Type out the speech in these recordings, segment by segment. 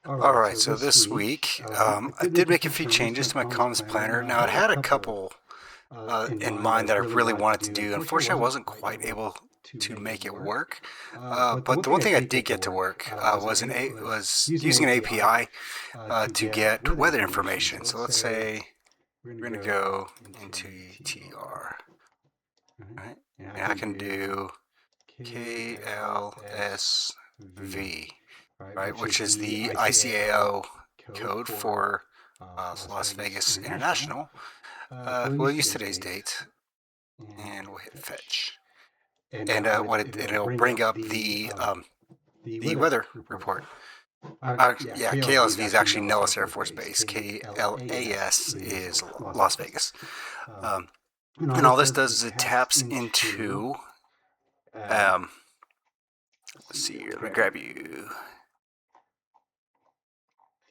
All right, so this week I did make a few changes to my comms planner. Now, it had a couple in mind that I really wanted to do. Unfortunately, I wasn't quite able to make it work. But the one thing I did get to work was using an API to get weather information. So let's say we're going to go into TR, right? And I can do KLSV, right, which is the ICAO code for Las Vegas International. We'll use today's date, and we'll hit fetch, and it'll bring up the weather report. Yeah, KLSV is actually Nellis Air Force Base. KLAS is Las Vegas. And all this does is it taps into let's see here, let me grab you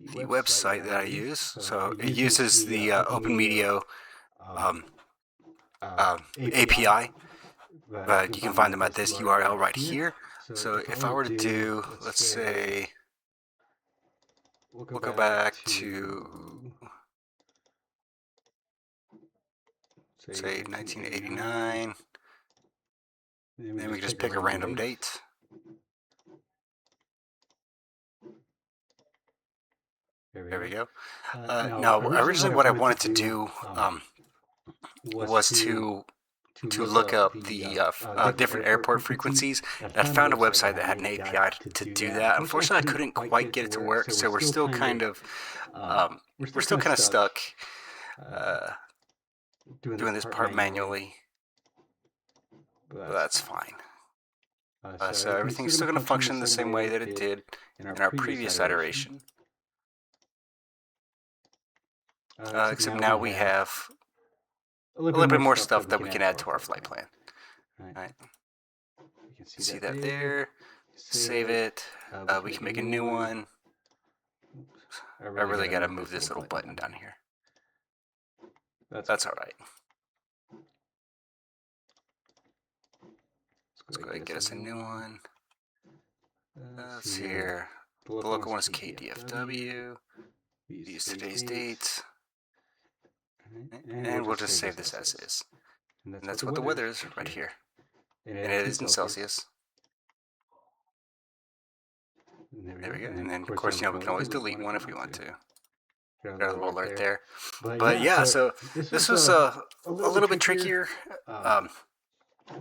the website that I use. So it uses the open-meteo API, but you can find them at this URL right here. So if I were to do, let's say, we'll go back to, say, 1989, then we can just pick a random date. There we go. Now, originally what I wanted to do was to look up the different airport frequencies. And I found a website that had an API to do that. Unfortunately, I couldn't quite get it to work, so we're still kind of stuck doing this part manually. But that's fine. So everything's still going to function the same way that it did in our previous iteration. Except now we have a little bit more stuff that we can add to our flight plan. Right. You can see that there. Save it. We can make a new one. I really got to move this little button down here. That's all right. Let's go ahead and get us a new one. Let's see here. The local one is KDFW. Use today's date. And we'll just save this as is. And that's what the weather is right here. And it is in Celsius. There we go. And then, of course, we can always delete one if we want to. Got a little alert there. But yeah, so this was a little bit trickier. A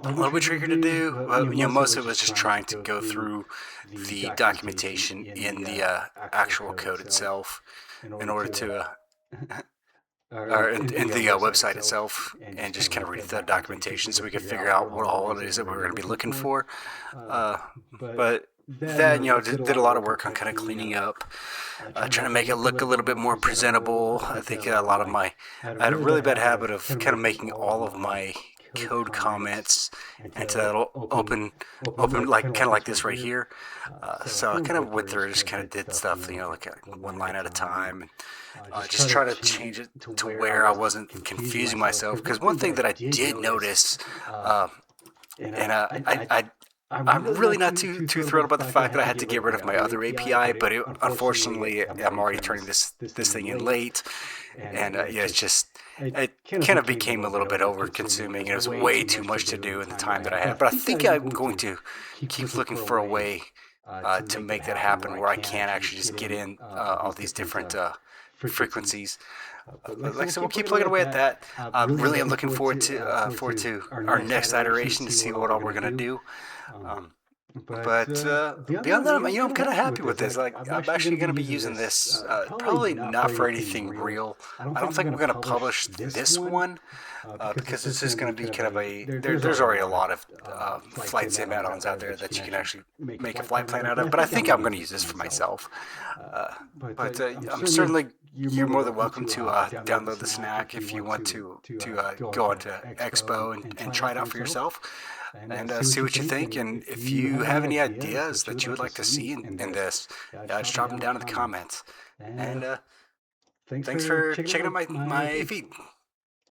little bit trickier to do. Most of it was just trying to go through the documentation in the actual code itself in order to... or in the website itself, and just kind of read the documentation so we could figure out what all it is that we were going to be looking for. But then, did a lot of work on kind of cleaning up, trying to make it look a little bit more presentable. I think I had a really bad habit of kind of making all of my code comments into that open, kind of like this right here. So I kind of went through and just kind of did stuff, like one line at a time. Just try to change it to where I wasn't confusing myself. Because one thing that I did notice, I'm really not too thrilled about the fact that I had to get rid of my other API, but unfortunately, I'm already turning this thing in late, and it kind of became a little bit over-consuming. It was way too much to do in the time that I had, but I think I'm going to keep looking for a way to make that happen where I can actually just get in all these different frequencies. Like I said, we'll keep plugging away at that. Really, I'm looking forward to our next iteration to see what all we're gonna do. But beyond that, I'm kind of happy with this. Like, I'm actually going to be using this, probably not for anything real. I don't think we're going to publish this one, because this is going to be kind of there's already a lot of flight sim add-ons out there that you can actually make a flight plan out of, but I think I'm going to use this for myself. But I'm certainly, you're more than welcome to download the snack if you want to go onto Expo and try it out for yourself. And see what you think, and if you have any ideas that you would like to see in this, just drop them down in the comments. And thanks for checking out my feed.